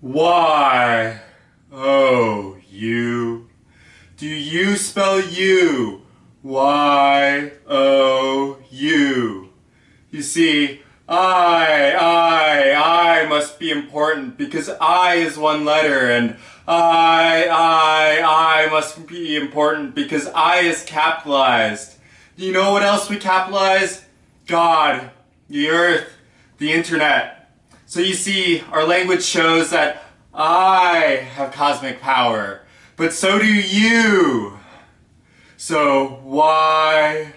Why? Oh, you. Do you spell you? Y-O-U. You see, I must be important because I is one letter, and I must be important because I is capitalized. Do you know what else we capitalize? God, the earth, the internet. So you see, our language shows that I have cosmic power, but so do you. So why,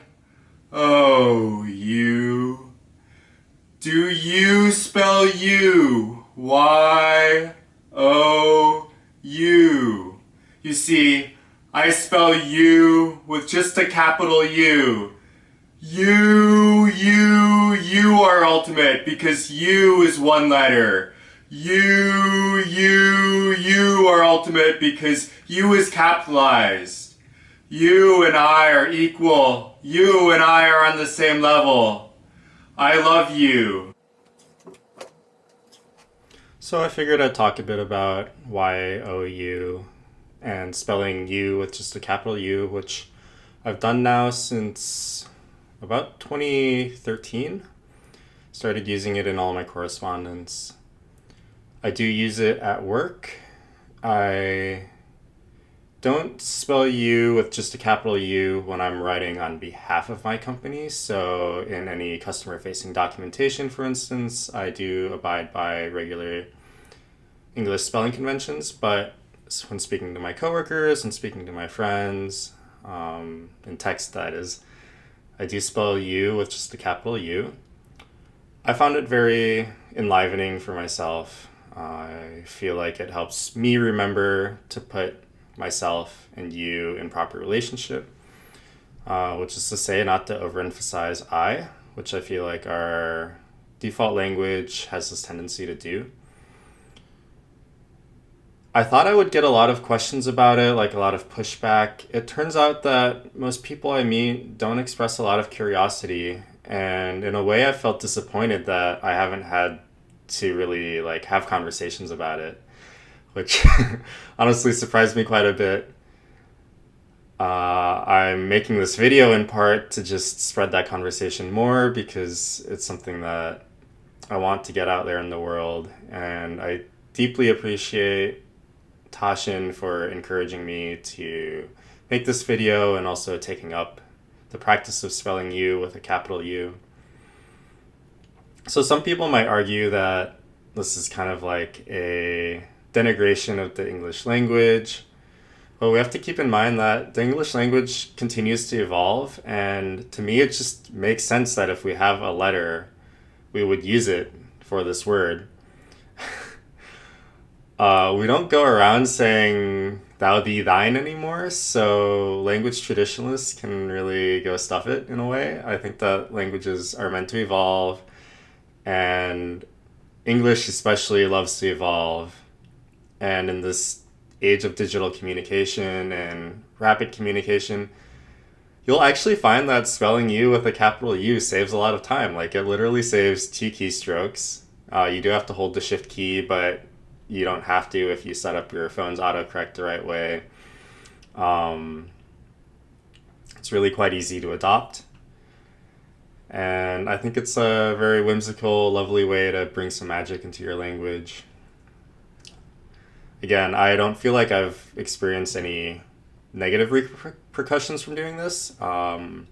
oh, you? Do you spell you? Y-O-U. You see, I spell you with just a capital U. You are ultimate because you is one letter. You are ultimate because you is capitalized. You and I are equal. You and I are on the same level. I love you. So I figured I'd talk a bit about YOU and spelling U with just a capital U, which I've done now since about 2013. Started using it in all my correspondence. I do use it at work. I don't spell U with just a capital U when I'm writing on behalf of my company. So, in any customer facing documentation, for instance, I do abide by regular English spelling conventions. But when speaking to my coworkers and speaking to my friends, in text, that is, I do spell U with just a capital U. I found it very enlivening for myself. I feel like it helps me remember to put myself and you in proper relationship, which is to say, not to overemphasize I, which I feel like our default language has this tendency to do. I thought I would get a lot of questions about it, like a lot of pushback. It turns out that most people I meet don't express a lot of curiosity, and in a way, I felt disappointed that I haven't had to really like have conversations about it, which honestly surprised me quite a bit. I'm making this video in part to just spread that conversation more because it's something that I want to get out there in the world, and I deeply appreciate Tashin for encouraging me to make this video and also taking up the practice of spelling U with a capital U. So some people might argue that this is kind of like a denigration of the English language, but we have to keep in mind that the English language continues to evolve, and to me it just makes sense that if we have a letter, we would use it for this word. We don't go around saying thou thee thine anymore, so language traditionalists can really go stuff it in a way. I think that languages are meant to evolve, and English especially loves to evolve. And in this age of digital communication and rapid communication, you'll actually find that spelling U with a capital U saves a lot of time. Like, it literally saves two keystrokes. You do have to hold the shift key, but you don't have to if you set up your phone's autocorrect the right way. Um, it's really quite easy to adopt. And I think it's a very whimsical, lovely way to bring some magic into your language. Again, I don't feel like I've experienced any negative repercussions from doing this. When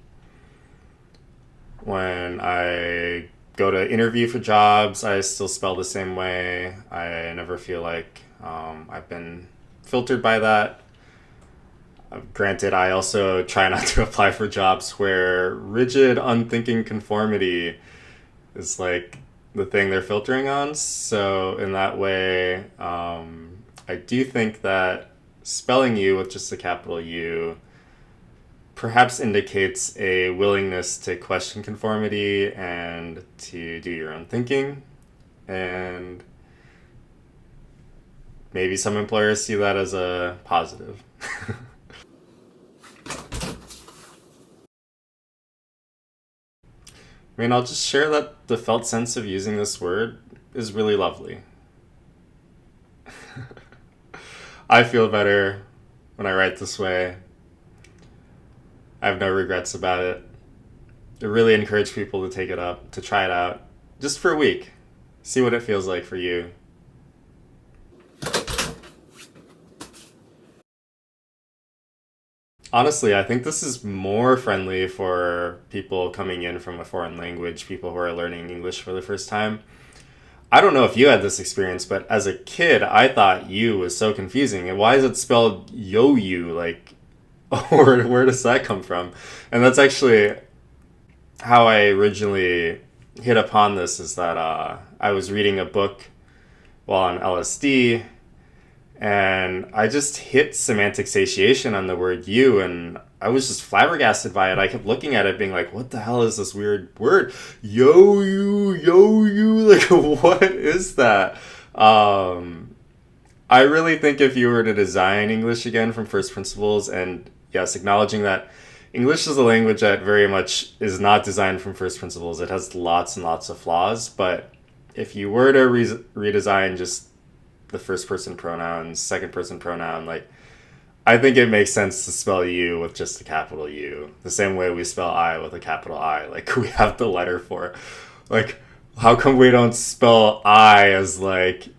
I go to interview for jobs, I still spell the same way. I never feel like I've been filtered by that. Granted, I also try not to apply for jobs where rigid, unthinking conformity is like the thing they're filtering on. So, in that way, I do think that spelling U with just a capital U perhaps indicates a willingness to question conformity and to do your own thinking. And maybe some employers see that as a positive. I mean, I'll just share that the felt sense of using this word is really lovely. I feel better when I write this way. I have no regrets about it. I really encourage people to take it up, to try it out, just for a week. See what it feels like for you. Honestly, I think this is more friendly for people coming in from a foreign language, people who are learning English for the first time. I don't know if you had this experience, but as a kid, I thought you was so confusing. And why is it spelled yo-you? Like, where does that come from? And that's actually how I originally hit upon this, is that I was reading a book while on LSD, and I just hit semantic satiation on the word you, and I was just flabbergasted by it. I kept looking at it being like, what the hell is this weird word? Yo you, like, what is that? I really think if you were to design English again from first principles, and yes, acknowledging that English is a language that very much is not designed from first principles, it has lots and lots of flaws, but if you were to redesign just the first person pronoun, second person pronoun, like, I think it makes sense to spell you with just a capital U, the same way we spell I with a capital I. Like, we have the letter for it. Like, how come we don't spell I as, like,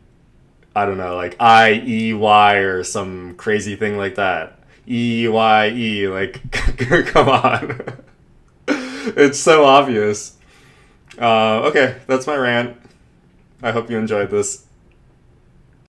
I don't know, like IEY or some crazy thing like that? EYE, like, come on. It's so obvious. Okay, that's my rant. I hope you enjoyed this.